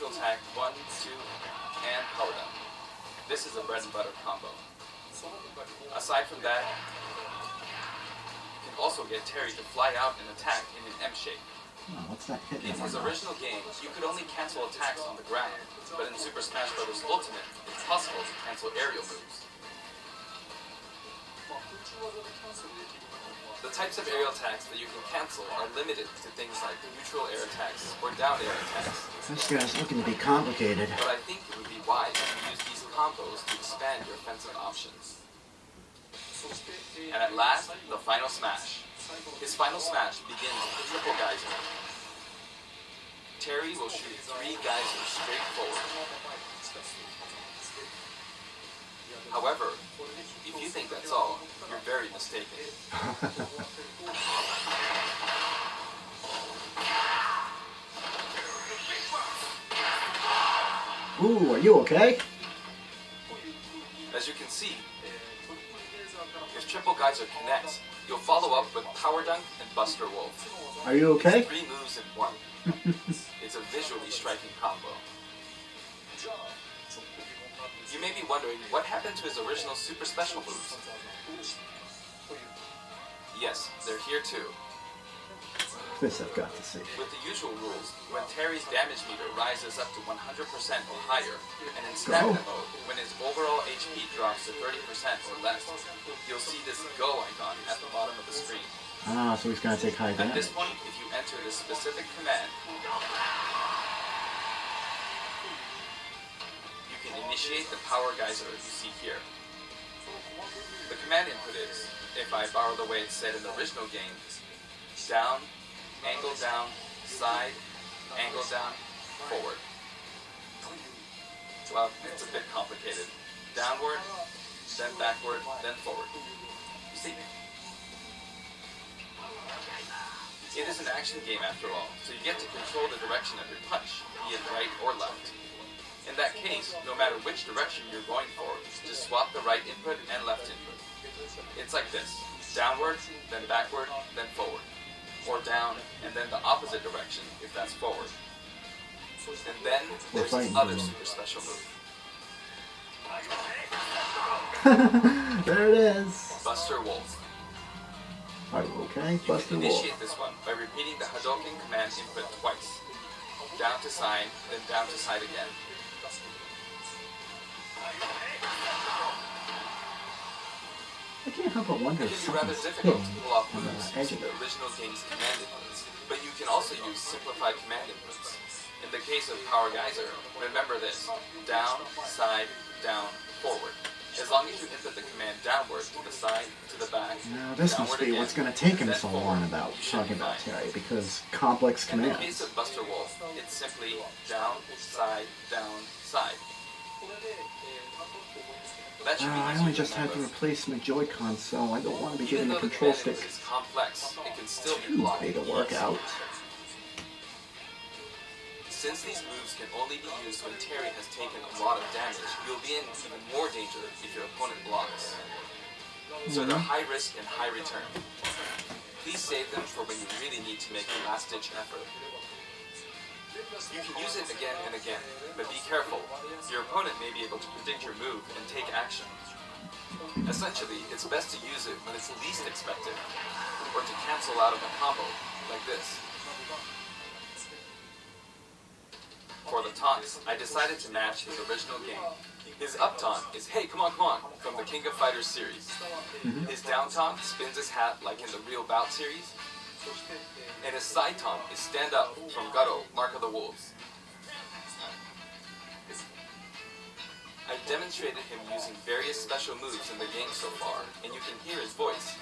neutral attack 1, 2, and power down. This is a bread and butter combo. Aside from that, you can also get Terry to fly out and attack in an M shape. Oh, what's that hitting? In his original game, you could only cancel attacks on the ground, but in Super Smash Bros. Ultimate, it's possible to cancel aerial moves. The types of aerial attacks that you can cancel are limited to things like neutral air attacks or down air attacks. This guy's looking to be complicated. But I think it would be wise to use these combos to expand your offensive options. And at last, the final smash. His final smash begins with a triple geyser. Terry will shoot 3 geysers straight forward. However, if you think that's all, you're very mistaken. Ooh, are you okay? As you can see, if triple geyser connects, you'll follow up with power dunk and Buster Wolf. Are you okay? It's 3 moves in 1. It's a visually striking combo. You may be wondering what happened to his original super special moves. Yes, they're here too. This I've got to see. With the usual rules, when Terry's damage meter rises up to 100% or higher, and in stamina mode, when his overall HP drops to 30% or less, you'll see this go icon at the bottom of the screen. Ah, so he's gonna take high damage. At this point, if you enter this specific command, you can initiate the power geyser you see here. The command input is, if I borrow the way it's said in the original game, down, angle down, side, angle down, forward. Well, it's a bit complicated. Downward, then backward, then forward. You see? It is an action game after all, so you get to control the direction of your punch, be it right or left. In that case, no matter which direction you're going for, just swap the right input and left input. It's like this: downward, then backward, then forward. Or down, and then the opposite direction, if that's forward. And then there's this other super special move. There it is. Buster Wolf. Are you okay? Buster You can Wolf. initiate this one by repeating the Hadouken command input twice. Down to side, then down to side again. I can't help but wonder It if can be rather something's difficult hidden to pull off on moves the edge using of the it. original game's command inputs, but you can also use simplified command inputs. In the case of Power Geyser, remember this: down, side, down, forward. As long as you input the command downward, to the side, to the back, Now this must be what's going to take him then so forward, long about you should talking be about fine. Terry, because complex In the case commands. of Buster Wolf, it's simply down, side, side. That should be I easy only to just had to remember. replace my Joy-Con, so I don't want to be Even giving the though the control command stick input is complex, it can still be too blocked big with to work ease. out. Since these moves can only be used when Terry has taken a lot of damage, you'll be in even more danger if your opponent blocks. So they're high risk and high return. Please save them for when you really need to make a last-ditch effort. You can use it again and again, but be careful. Your opponent may be able to predict your move and take action. Essentially, it's best to use it when it's least expected, or to cancel out of a combo, like this. For the taunts, I decided to match his original game. His up taunt is "Hey, come on, from the King of Fighters series. His down taunt spins his hat like in the Real Bout series. And his side taunt is "Stand Up" from Gutto, Mark of the Wolves. I've demonstrated him using various special moves in the game so far, and you can hear his voice.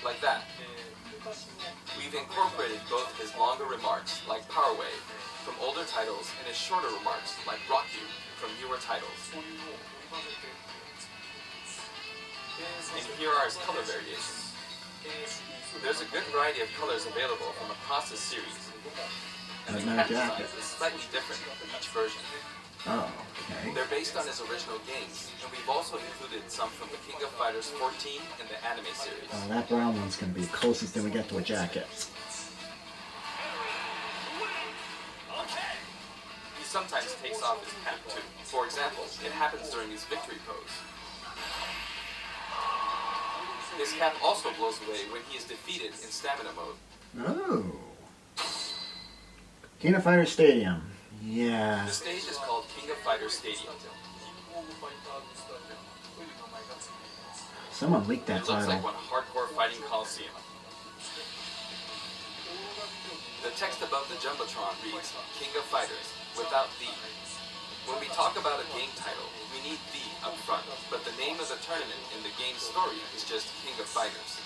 Like that. We've incorporated both his longer remarks, like Power Wave, from older titles, and his shorter remarks, like Rock You, from newer titles. And here are his color variations. There's a good variety of colors available from across the series, and the No cat jacket. design is slightly different for each version. Oh, okay. They're based on his original games, and we've also included some from the King of Fighters 14 and the anime series. That brown one's going to be the closest thing we get to a jacket. takes off his cap too. For example, it happens during his victory pose. His cap also blows away when he is defeated in stamina mode. Oh. King of Fighters Stadium. Yeah. The stage is called King of Fighters Stadium. Someone leaked that It looks title. like one hardcore fighting coliseum. The text above the Jumbotron reads, King of Fighters, without the. When we talk about a game title, we need the up front, but the name of the tournament in the game's story is just King of Fighters.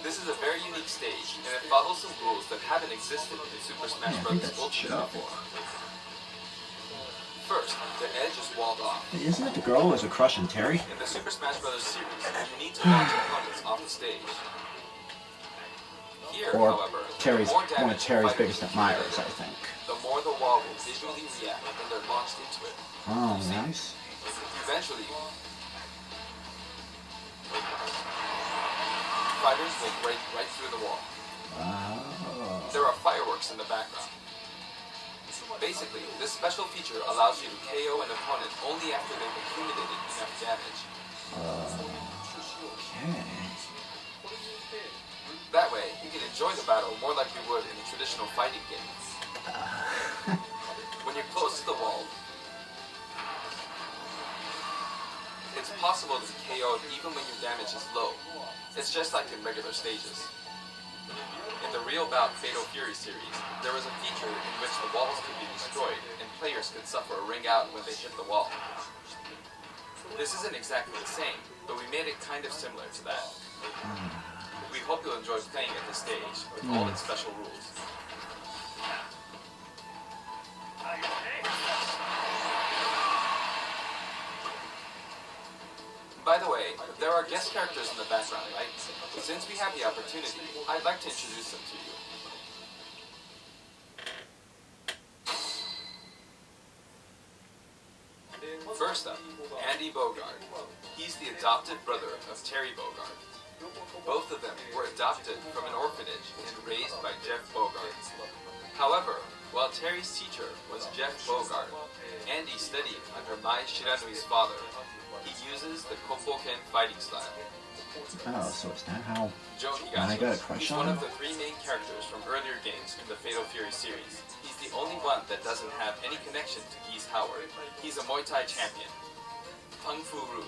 This is a very unique stage, and it follows some rules that haven't existed in Super Smash Yeah, I think Bros. that's Ultimate Chuck. before. First, the edge is walled off. Hey, isn't it the girl who was a crush on Terry? In the Super Smash Bros. Series, you need to launch opponents off the stage. Here, Or however, Terry's the more one of damage Terry's fighters biggest deal, admirers, I think. the more the wall will visually react when they're launched into it. Oh, nice. Eventually, fighters will break right through the wall. Oh. There are fireworks in the background. Basically, this special feature allows you to KO an opponent only after they've accumulated enough damage. Okay. That way, you can enjoy the battle more like you would in a traditional fighting game. When you're close to the wall, it's possible to be KO'd even when your damage is low. It's just like in regular stages. In the Real Bout Fatal Fury series, there was a feature in which the walls could be destroyed and players could suffer a ring out when they hit the wall. This isn't exactly the same, but we made it kind of similar to that. We hope you'll enjoy playing at this stage with all its special rules. By the way, there are guest characters in the background, right? Since we have the opportunity, I'd like to introduce them to you. First up, Andy Bogard. He's the adopted brother of Terry Bogard. Both of them were adopted from an orphanage and raised by Jeff Bogard. However, while Terry's teacher was Jeff Bogard, Andy studied under Mai Shiranui's father. He uses the Kopoken fighting style. Oh, so is that how Joe I got a Higashi. crush He's on one him? of the three main characters from earlier games in the Fatal Fury series. He's the only one that doesn't have any connection to Geese Howard. He's a Muay Thai champion. Peng Fu Ru.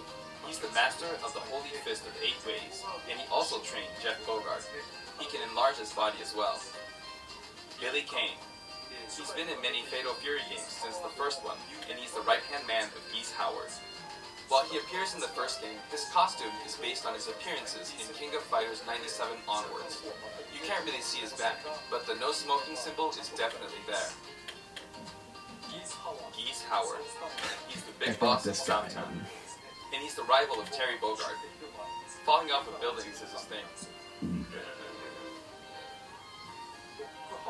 He's the master of the Holy Fist of 8 Ways, and he also trained Jeff Bogard. He can enlarge his body as well. Billy Kane. He's been in many Fatal Fury games since the first one, and he's the right-hand man of Geese Howard. While he appears in the first game, his costume is based on his appearances in King of Fighters 97 onwards. You can't really see his back, but the no smoking symbol is definitely there. Geese Howard. He's the big boss of Southtown, and he's the rival of Terry Bogard. Falling off of buildings is his thing.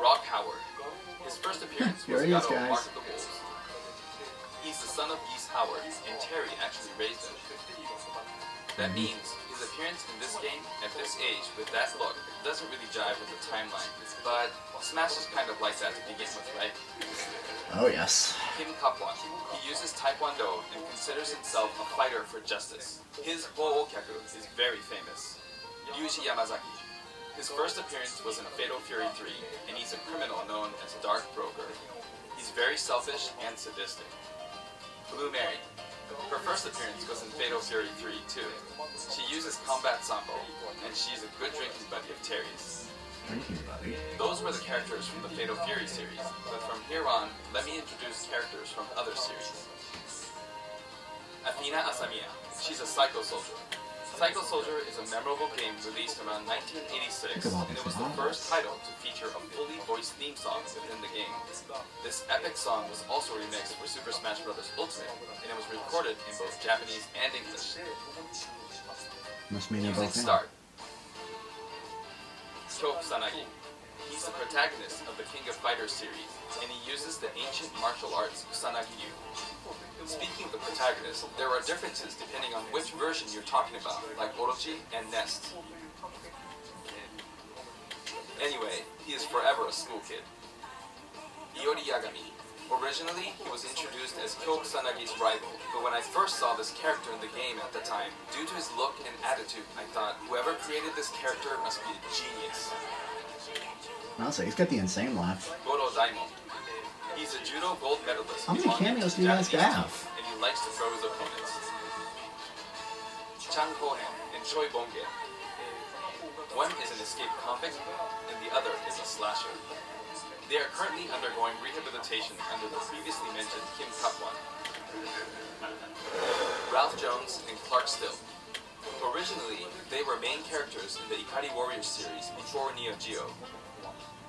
Rock Howard. His first appearance was Here he is, Gato, guys. Mark of the Wolves. He's the son of Geese Howard, and Terry actually raised him. That means his appearance in this game at this age with that look doesn't really jive with the timeline, but Smash is kind of like that to begin with, right? Oh, yes. Kim Kapwan. He uses Taekwondo and considers himself a fighter for justice. His Ho'okyaku is very famous. Yuji Yamazaki. His first appearance was in Fatal Fury 3, and he's a criminal known as Dark Broker. He's very selfish and sadistic. Blue Mary. Her first appearance was in Fatal Fury 3 too. She uses Combat Sambo, and she's a good drinking buddy of Terry's. Drinking buddy. Those were the characters from the Fatal Fury series, but from here on, let me introduce characters from other series. Athena Asamiya. She's a Psycho Soldier. Psycho Soldier is a memorable game released around 1986, and it was the first title to feature a fully voiced theme song within the game. This epic song was also remixed for Super Smash Bros. Ultimate, and it was recorded in both Japanese and English. Must mean they're Music both in. start. Kyo Kusanagi. He's the protagonist of the King of Fighters series, and he uses the ancient martial arts Kusanagi-ryu. Speaking of the protagonist, there are differences depending on which version you're talking about, like Orochi and Nest. Anyway, he is forever a school kid. Iori Yagami. Originally, he was introduced as Kyo Kusanagi's rival, but when I first saw this character in the game at the time, due to his look and attitude, I thought, whoever created this character must be a genius. Honestly, he's got the insane laugh. Goro Daimon. He's a judo gold medalist. How many belonging cameos to do you guys Japanese have? team, and he likes to throw his opponents. Chang Hohen and Choi Bonge. One is an escaped convict, and the other is a slasher. They are currently undergoing rehabilitation under the previously mentioned Kim Kap-won. Ralph Jones and Clark Still. Originally, they were main characters in the Ikari Warriors series before Neo Geo.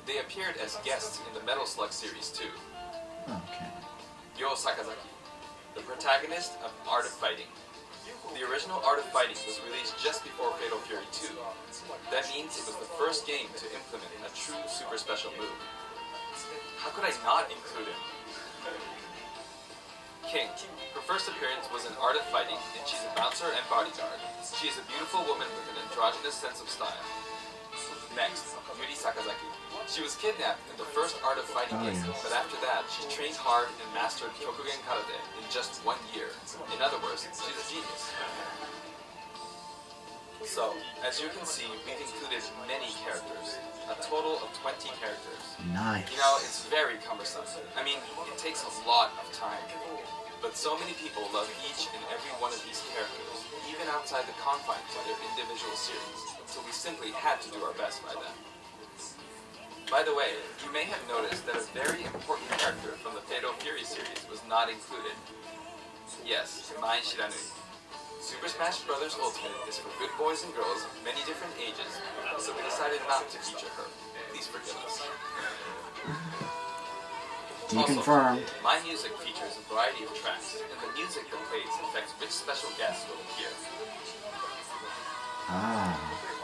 They appeared as guests in the Metal Slug series too. Okay. Yo Sakazaki, the protagonist of Art of Fighting. The original Art of Fighting was released just before Fatal Fury 2. That means it was the first game to implement a true super special move. How could I not include him? King. Her first appearance was in Art of Fighting, and she's a bouncer and bodyguard. She is a beautiful woman with an androgynous sense of style. Next, Yuri Sakazaki. She was kidnapped in the first Art of Fighting game, but after that, she trained hard and mastered Kyokugen Karate in just 1 year. In other words, she's a genius. So, as you can see, we've included many characters. A total of 20 characters. Nice. You know, it's very cumbersome. I mean, it takes a lot of time. But so many people love each and every one of these characters, even outside the confines of their individual series. So we simply had to do our best by them. By the way, you may have noticed that a very important character from the Fatal Fury series was not included. Yes, Mai Shiranui. Super Smash Bros. Ultimate is for good boys and girls of many different ages, so we decided not to feature her. Please forgive us. Deconfirmed. Also, my music features a variety of tracks, and the music that plays affects which special guests will appear.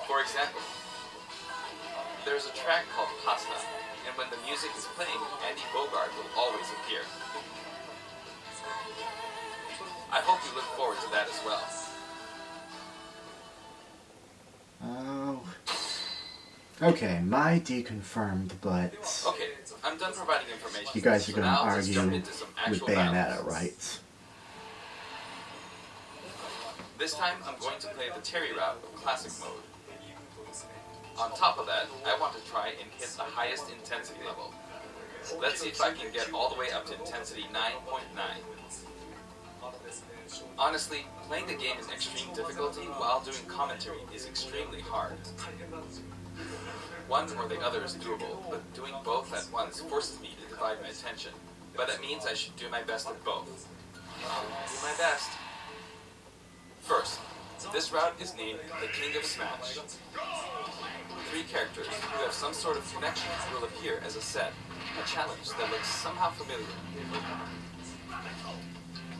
For example, there's a track called Pasta, and when the music is playing, Terry Bogard will always appear. I hope you look forward to that as well. Oh. Okay, my deconfirmed, but Okay, I'm done providing information. you guys are So going to now let's argue jump into some with actual Bayonetta, battles. right? This time, I'm going to play the Terry route of Classic Mode. On top of that, I want to try and hit the highest intensity level. Let's see if I can get all the way up to intensity 9.9. Honestly, playing the game in extreme difficulty while doing commentary is extremely hard. One or the other is doable, but doing both at once forces me to divide my attention. But that means I should do my best at both. I'll do my best. First, this route is named the King of Smash. 3 characters who have some sort of connection will appear as a set, a challenge that looks somehow familiar.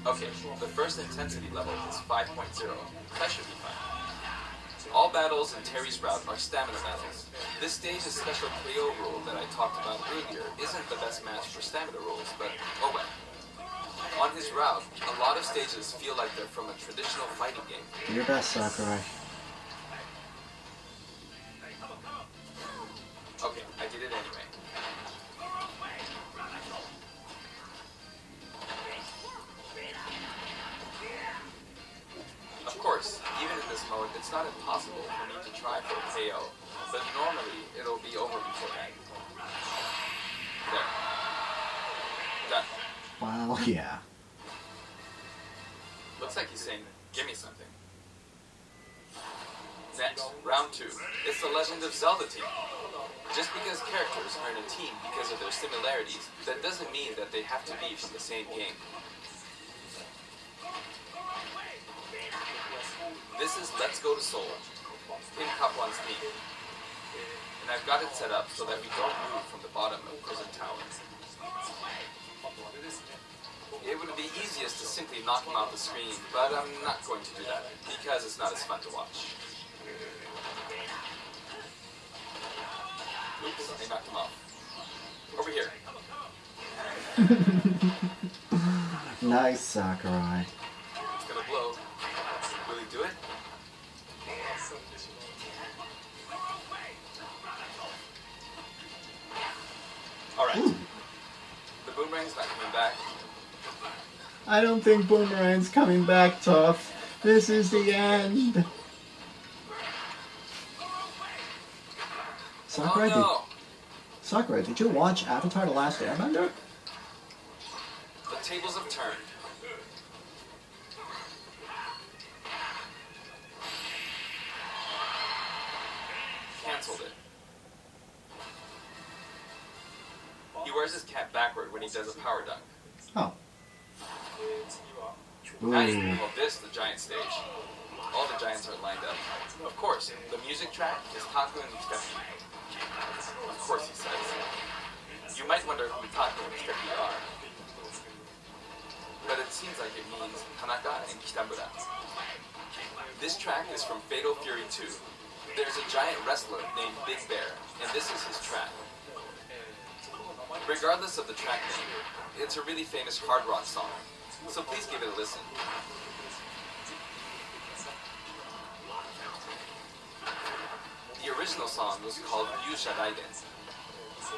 Okay, the first intensity level is 5.0. That should be fine. All battles in Terry's route are stamina battles. This stage's special KO rule that I talked about earlier isn't the best match for stamina rules, but oh well. On his route, a lot of stages feel like they're from a traditional fighting game. Do your best, Sakurai. Okay, I did it anyway. Of course, even in this mode, it's not impossible for me to try for a KO, but normally it'll be over before that. There. Done. Well, yeah. Looks like he's saying, give me something. Next, round 2. It's the Legend of Zelda team. Just because characters are in a team because of their similarities, that doesn't mean that they have to be from the same game. This is Let's Go to Seoul, Kim Kap-won's team. And I've got it set up so that we don't move from the bottom of Prison Tower. It would be easiest to simply knock him off the screen, but I'm not going to do that, because it's not as fun to watch. Oops, I knocked him off. Over here. Nice, Sakurai. It's gonna blow. Will he do it? Alright. The boomerang Boomerang's not coming back. I don't think Boomerang's coming back, Tough. This is the end. Sakurai, Oh no! Sakurai, did you watch Avatar: The Last Airbender? The tables have turned. Cancelled it. He wears his cap backward when he does a power dunk. Oh. Now you Ooh. can call this the giant stage. All the giants are lined up. Of course, the music track is Taku and Musteki. Of course, he says. You might wonder who Taku and Musteki are. But it seems like it means Tanaka and Kitamura. This track is from Fatal Fury 2. There's a giant wrestler named Big Bear, and this is his track. Regardless of the track name, it's a really famous hard rock song, so please give it a listen. The original song was called Yusha Raiden.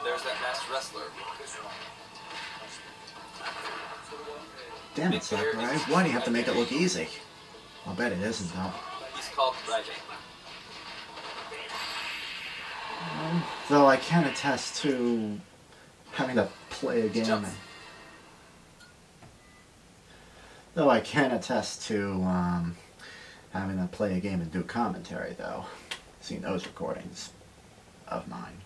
There's that masked wrestler. Damn it, Sakurai. Why do you have to make it look easy? I'll bet it isn't, though. He's called Raiden. Though I can attest to having to play a game. Jump. Though I can attest to having to play a game and do commentary, though. Seeing those recordings of mine.